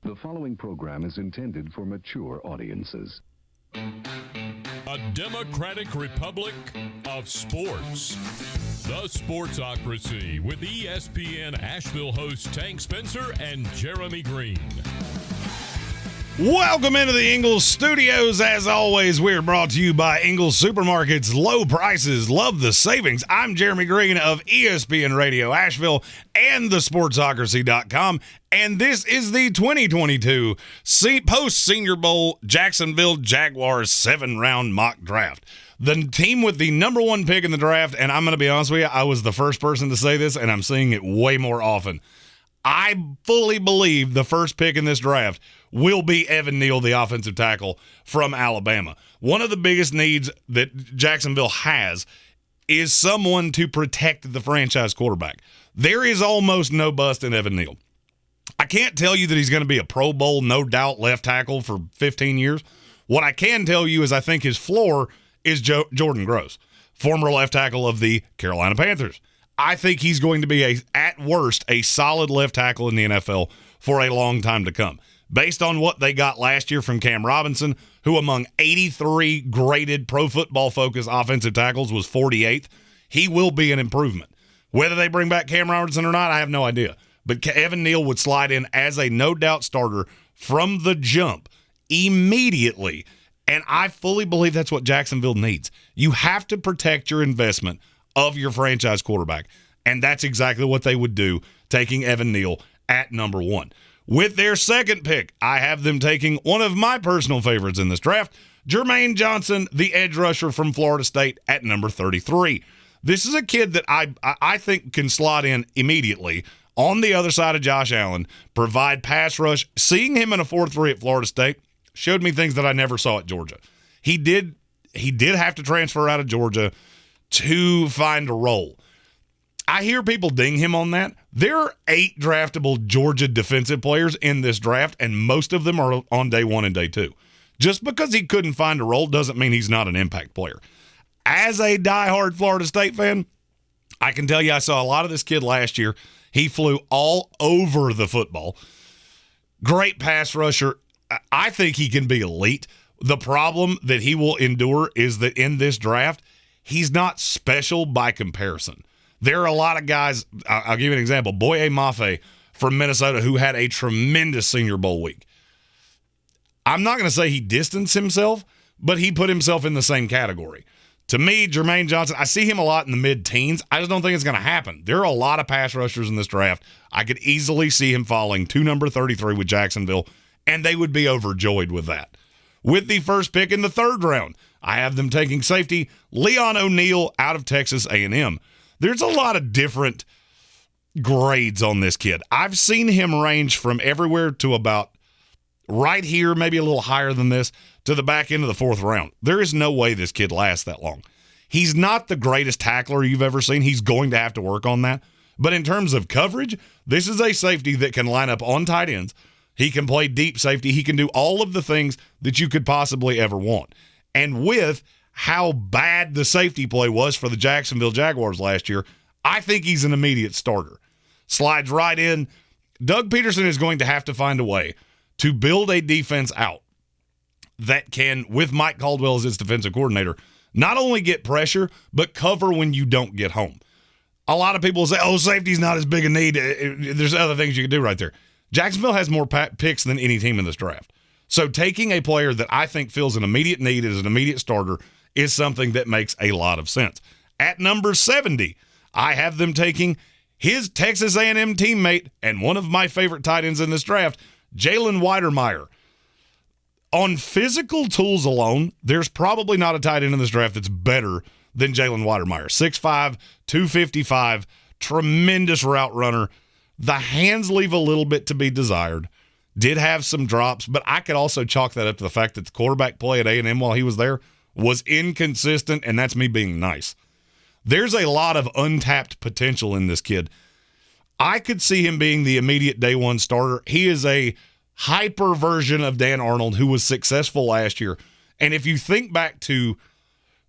The following program is intended for mature audiences. A democratic republic of sports. The Sportsocracy with ESPN Asheville hosts Tank Spencer and Jeremy Green. Welcome into the Ingles Studios. As always, we're brought to you by Ingles Supermarkets. Low prices, love the savings. I'm Jeremy Green of ESPN Radio Asheville and thesportsocracy.com. And this is the 2022 post-Senior Bowl Jacksonville Jaguars 7-round mock draft. The team with the number one pick in the draft, and I'm going to be honest with you, I was the first person to say this, and I'm seeing it way more often. I fully believe the first pick in this draft will be Evan Neal, the offensive tackle from Alabama. One of the biggest needs that Jacksonville has is someone to protect the franchise quarterback. There is almost no bust in Evan Neal. I can't tell you that he's going to be a Pro Bowl, no doubt, left tackle for 15 years. What I can tell you is I think his floor is Jordan Gross, former left tackle of the Carolina Panthers. I think he's going to be, at worst, a solid left tackle in the NFL for a long time to come. Based on what they got last year from Cam Robinson, who among 83 graded Pro Football Focus offensive tackles was 48th, he will be an improvement. Whether they bring back Cam Robinson or not, I have no idea. But Evan Neal would slide in as a no-doubt starter from the jump immediately, and I fully believe that's what Jacksonville needs. You have to protect your investment of your franchise quarterback, and that's exactly what they would do, taking Evan Neal at number one. With their second pick, I have them taking one of my personal favorites in this draft, Jermaine Johnson, the edge rusher from Florida State, at number 33. This is a kid that I think can slot in immediately on the other side of Josh Allen, provide pass rush. Seeing him in a 4-3 at Florida State showed me things that I never saw at Georgia. He did have to transfer out of Georgia to find a role. I hear people ding him on that. There are 8 draftable Georgia defensive players in this draft, and most of them are on day 1 and day 2. Just because he couldn't find a role doesn't mean he's not an impact player. As a diehard Florida State fan, I can tell you I saw a lot of this kid last year. He flew all over the football. Great pass rusher. I think he can be elite. The problem that he will endure is that in this draft, he's not special by comparison. There are a lot of guys, I'll give you an example, Boye Mafe from Minnesota, who had a tremendous Senior Bowl week. I'm not going to say he distanced himself, but he put himself in the same category. To me, Jermaine Johnson, I see him a lot in the mid-teens. I just don't think it's going to happen. There are a lot of pass rushers in this draft. I could easily see him falling to number 33 with Jacksonville, and they would be overjoyed with that. With the first pick in the third round, I have them taking safety Leon O'Neal out of Texas A&M. There's a lot of different grades on this kid. I've seen him range from everywhere to about right here, maybe a little higher than this, to the back end of the fourth round. There is no way this kid lasts that long. He's not the greatest tackler you've ever seen. He's going to have to work on that. But in terms of coverage, this is a safety that can line up on tight ends. He can play deep safety. He can do all of the things that you could possibly ever want. And with how bad the safety play was for the Jacksonville Jaguars last year, I think he's an immediate starter. Slides right in. Doug Pederson is going to have to find a way to build a defense out that can, with Mike Caldwell as its defensive coordinator, not only get pressure, but cover when you don't get home. A lot of people say, safety's not as big a need. There's other things you can do right there. Jacksonville has more picks than any team in this draft. So taking a player that I think feels an immediate need as an immediate starter is something that makes a lot of sense. At number 70, I have them taking his Texas A&M teammate and one of my favorite tight ends in this draft, Jalen Weidermeyer. On physical tools alone, there's probably not a tight end in this draft that's better than Jalen Weidermeyer. 6'5", 255, tremendous route runner. The hands leave a little bit to be desired. Did have some drops, but I could also chalk that up to the fact that the quarterback play at A&M while he was there was inconsistent, and that's me being nice. There's a lot of untapped potential in this kid. I could see him being the immediate day one starter. He is a hyper version of Dan Arnold who was successful last year. And if you think back to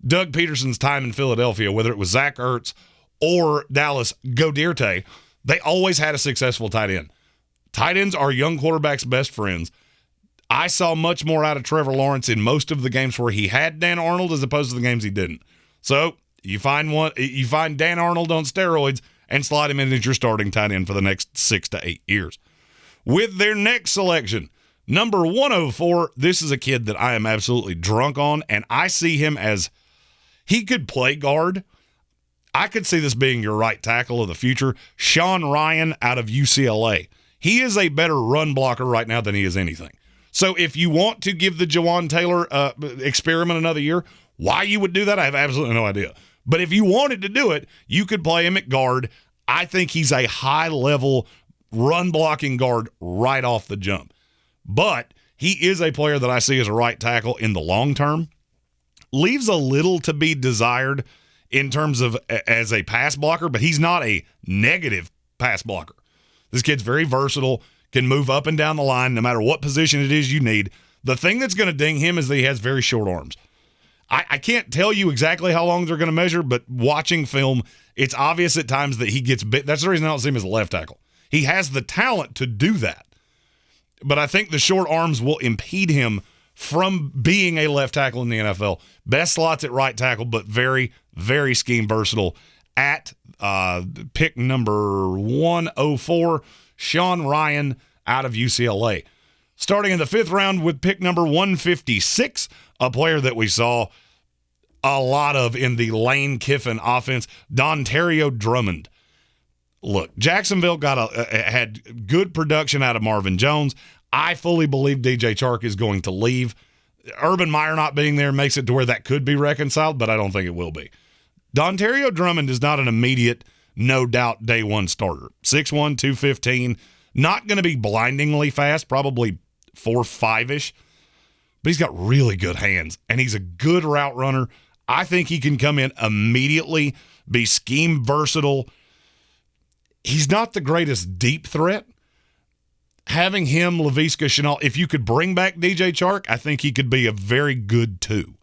Doug Pederson's time in Philadelphia, whether it was Zach Ertz or Dallas Goedert, they always had a successful tight end. Tight ends are young quarterbacks' best friends. I saw much more out of Trevor Lawrence in most of the games where he had Dan Arnold as opposed to the games he didn't. So you find Dan Arnold on steroids and slide him in as your starting tight end for the next 6 to 8 years. With their next selection, number 104, this is a kid that I am absolutely drunk on, and I see him as he could play guard. I could see this being your right tackle of the future, Sean Ryan out of UCLA. He is a better run blocker right now than he is anything. So if you want to give the Jawan Taylor experiment another year, why you would do that, I have absolutely no idea. But if you wanted to do it, you could play him at guard. I think he's a high-level run-blocking guard right off the jump. But he is a player that I see as a right tackle in the long term. Leaves a little to be desired in terms of as a pass blocker, but he's not a negative pass blocker. This kid's very versatile, can move up and down the line no matter what position it is you need. The thing that's going to ding him is that he has very short arms. I can't tell you exactly how long they're going to measure, but watching film, it's obvious at times that he gets bit. That's the reason I don't see him as a left tackle. He has the talent to do that. But I think the short arms will impede him from being a left tackle in the NFL. Best slots at right tackle, but very, very scheme versatile. At pick number 104, Sean Ryan out of UCLA. Starting in the 5th round with pick number 156, a player that we saw a lot of in the Lane Kiffin offense, Dontario Drummond. Look, Jacksonville had good production out of Marvin Jones. I fully believe DJ Chark is going to leave. Urban Meyer not being there makes it to where that could be reconciled, but I don't think it will be. Dontario Drummond is not an immediate, no doubt, day one starter. 6'1", 215, not going to be blindingly fast, probably 4.5-ish, but he's got really good hands, and he's a good route runner. I think he can come in immediately, be scheme versatile. He's not the greatest deep threat. Having him, Laviska Shenault, if you could bring back DJ Chark, I think he could be a very good 2.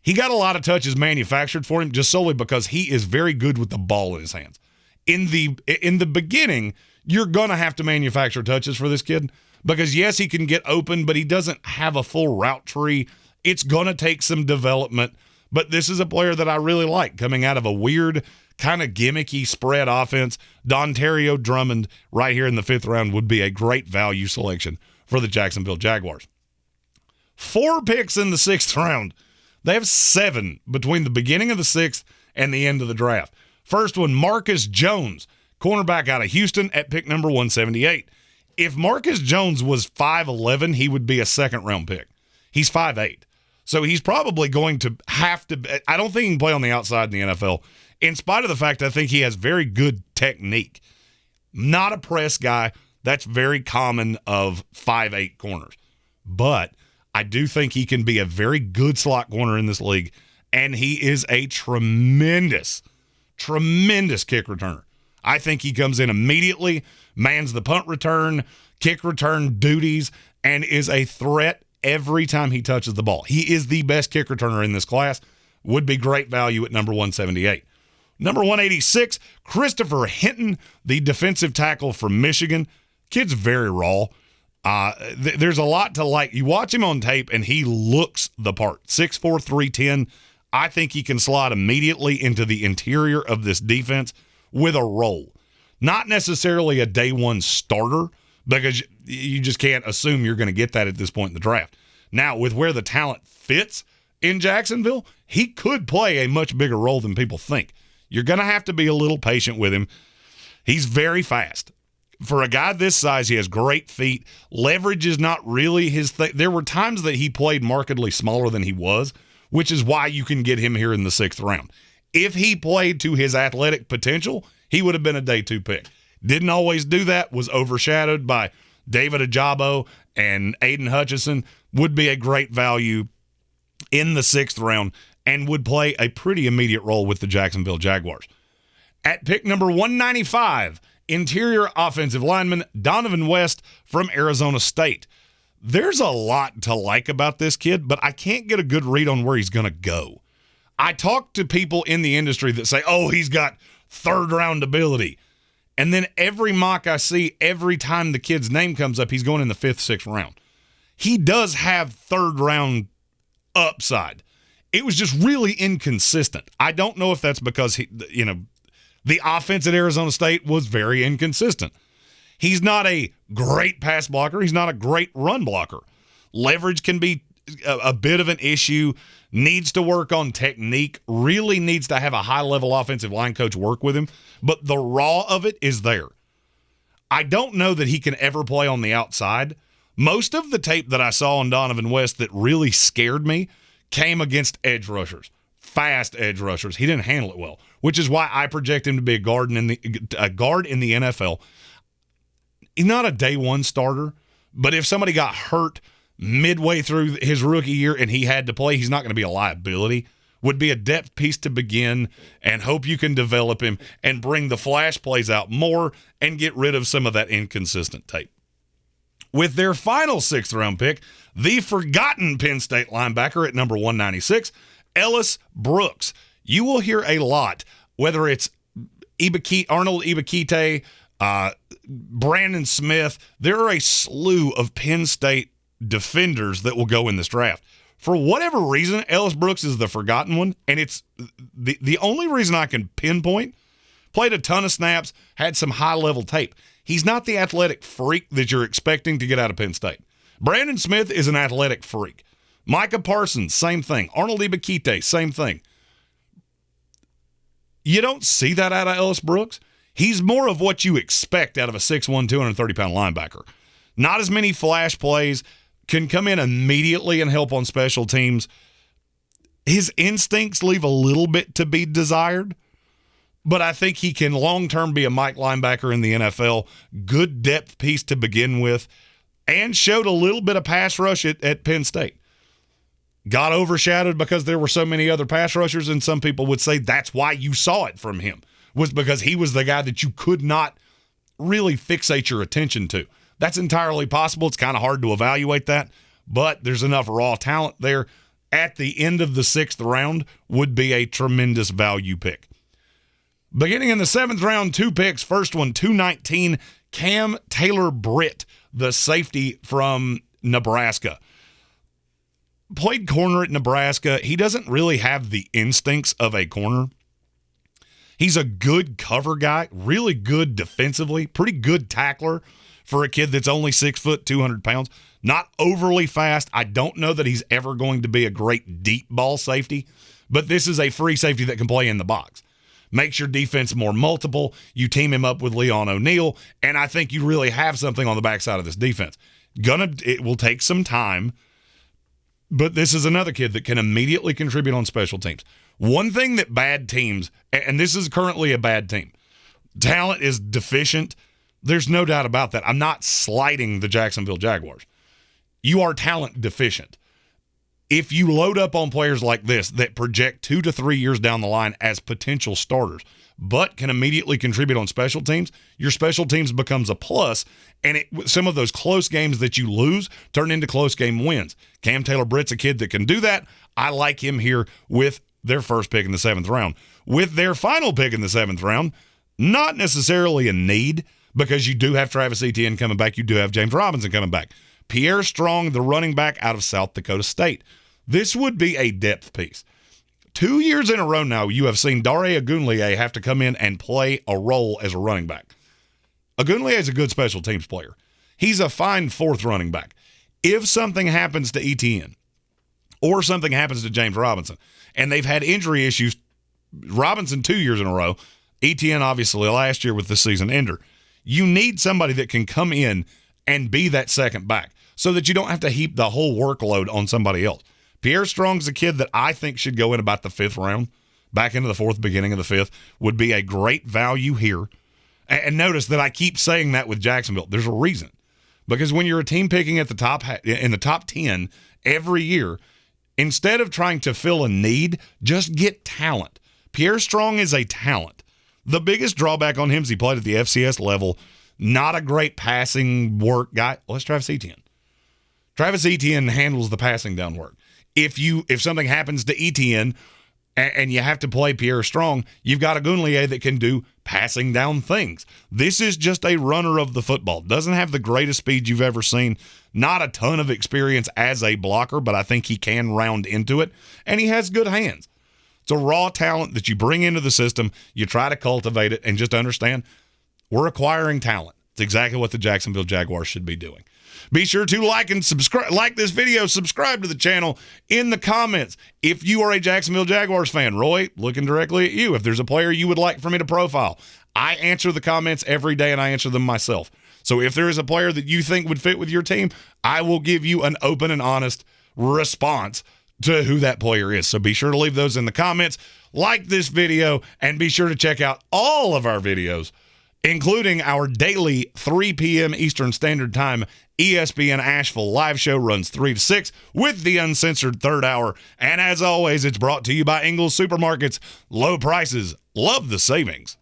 He got a lot of touches manufactured for him just solely because he is very good with the ball in his hands. In the beginning, you're going to have to manufacture touches for this kid because, yes, he can get open, but he doesn't have a full route tree. It's going to take some development, but this is a player that I really like coming out of a weird kind of gimmicky spread offense. Dontario Drummond right here in the 5th round would be a great value selection for the Jacksonville Jaguars. 4 picks in the 6th round. They have 7 between the beginning of the 6th and the end of the draft. First one, Marcus Jones, cornerback out of Houston at pick number 178. If Marcus Jones was 5'11", he would be a 2nd-round pick. He's 5'8". So he's probably going to have to – I don't think he can play on the outside in the NFL, in spite of the fact I think he has very good technique. Not a press guy. That's very common of 5'8" corners. But I do think he can be a very good slot corner in this league, and he is a tremendous kick returner. I think he comes in immediately, mans the punt return, kick return duties, and is a threat every time he touches the ball. He is the best kick returner in this class. Would be great value at number 178. Number 186, Christopher Hinton, the defensive tackle from Michigan. Kid's very raw. There's a lot to like. You watch him on tape, and he looks the part. 6'4", 310. I think he can slide immediately into the interior of this defense with a role. Not necessarily a day one starter, because you just can't assume you're going to get that at this point in the draft. Now, with where the talent fits in Jacksonville, he could play a much bigger role than people think. You're going to have to be a little patient with him. He's very fast. For a guy this size, he has great feet. Leverage is not really his thing. There were times that he played markedly smaller than he was, which is why you can get him here in the 6th round. If he played to his athletic potential, he would have been a day 2 pick. Didn't always do that, was overshadowed by David Ajabo and Aiden Hutchinson. Would be a great value in the 6th round and would play a pretty immediate role with the Jacksonville Jaguars. At pick number 195, interior offensive lineman Donovan West from Arizona State. There's a lot to like about this kid, but I can't get a good read on where he's going to go. I talk to people in the industry that say, oh, he's got 3rd-round ability. And then every mock I see, every time the kid's name comes up, he's going in the 5th, 6th round. He does have 3rd round upside. It was just really inconsistent. I don't know if that's because the offense at Arizona State was very inconsistent. He's not a great pass blocker. He's not a great run blocker. Leverage can be a bit of an issue. Needs to work on technique. Really needs to have a high-level offensive line coach work with him. But the raw of it is there. I don't know that he can ever play on the outside. Most of the tape that I saw on Donovan West that really scared me came against edge rushers, fast edge rushers. He didn't handle it well, which is why I project him to be a guard in the NFL. He's not a day one starter, but if somebody got hurt midway through his rookie year and he had to play, he's not going to be a liability. Would be a depth piece to begin and hope you can develop him and bring the flash plays out more and get rid of some of that inconsistent tape. With their final 6th round pick, the forgotten Penn State linebacker at number 196, Ellis Brooks. You will hear a lot, whether it's Arnold Ibakite, Brandon Smith. There are a slew of Penn State defenders that will go in this draft. For whatever reason, Ellis Brooks is the forgotten one, and it's the only reason I can pinpoint. Played a ton of snaps, had some high-level tape. He's not the athletic freak that you're expecting to get out of Penn State. Brandon Smith is an athletic freak. Micah Parsons, same thing. Arnold Ibakite, same thing. You don't see that out of Ellis Brooks. He's more of what you expect out of a 6'1", 230-pound linebacker. Not as many flash plays, can come in immediately and help on special teams. His instincts leave a little bit to be desired, but I think he can long-term be a Mike linebacker in the NFL. Good depth piece to begin with, and showed a little bit of pass rush at Penn State. Got overshadowed because there were so many other pass rushers, and some people would say that's why you saw it from him, was because he was the guy that you could not really fixate your attention to. That's entirely possible. It's kind of hard to evaluate that, but there's enough raw talent there. At the end of the 6th round would be a tremendous value pick. Beginning in the 7th round, 2 picks. First one, 219, Cam Taylor-Britt, the safety from Nebraska. Played corner at Nebraska. He doesn't really have the instincts of a corner. He's a good cover guy, really good defensively, pretty good tackler for a kid that's only 6 foot, 200 pounds. Not overly fast. I don't know that he's ever going to be a great deep ball safety, but this is a free safety that can play in the box. Makes your defense more multiple. You team him up with Leon O'Neal, and I think you really have something on the backside of this defense. It will take some time, but this is another kid that can immediately contribute on special teams. One thing that bad teams, and this is currently a bad team, talent is deficient. There's no doubt about that. I'm not slighting the Jacksonville Jaguars. You are talent deficient. If you load up on players like this that project 2 to 3 years down the line as potential starters, but can immediately contribute on special teams, your special teams becomes a plus, and some of those close games that you lose turn into close game wins. Cam Taylor-Britt's a kid that can do that. I like him here with their first pick in the 7th round. With their final pick in the 7th round, not necessarily a need, because you do have Travis Etienne coming back. You do have James Robinson coming back. Pierre Strong, the running back out of South Dakota State. This would be a depth piece. 2 years in a row now, you have seen Dare Ogunleye have to come in and play a role as a running back. Ogunleye is a good special teams player. He's a fine 4th running back. If something happens to Etienne or something happens to James Robinson, and they've had injury issues, Robinson 2 years in a row, Etienne obviously last year with the season ender, you need somebody that can come in and be that second back so that you don't have to heap the whole workload on somebody else. Pierre Strong's a kid that I think should go in about the 5th round, back into the 4th, beginning of the 5th, would be a great value here. And notice that I keep saying that with Jacksonville. There's a reason. Because when you're a team picking at the top, in the top 10 every year, instead of trying to fill a need, just get talent. Pierre Strong is a talent. The biggest drawback on him is he played at the FCS level. Not a great passing work guy. Well, that's Travis Etienne. Travis Etienne handles the passing down work. If something happens to Etienne, and you have to play Pierre Strong, you've got a Gounlier that can do passing down things. This is just a runner of the football. Doesn't have the greatest speed you've ever seen. Not a ton of experience as a blocker, but I think he can round into it. And he has good hands. It's a raw talent that you bring into the system. You try to cultivate it and just understand we're acquiring talent. It's exactly what the Jacksonville Jaguars should be doing. Be sure to like and subscribe, like this video, subscribe to the channel in the comments. If you are a Jacksonville Jaguars fan, Roy, looking directly at you, if there's a player you would like for me to profile, I answer the comments every day and I answer them myself. So if there is a player that you think would fit with your team, I will give you an open and honest response to who that player is. So be sure to leave those in the comments, like this video, and be sure to check out all of our videos, including our daily 3 p.m. Eastern Standard Time ESPN Asheville live show. Runs 3 to 6 with the uncensored third hour. And as always, it's brought to you by Ingles Supermarkets. Low prices, love the savings.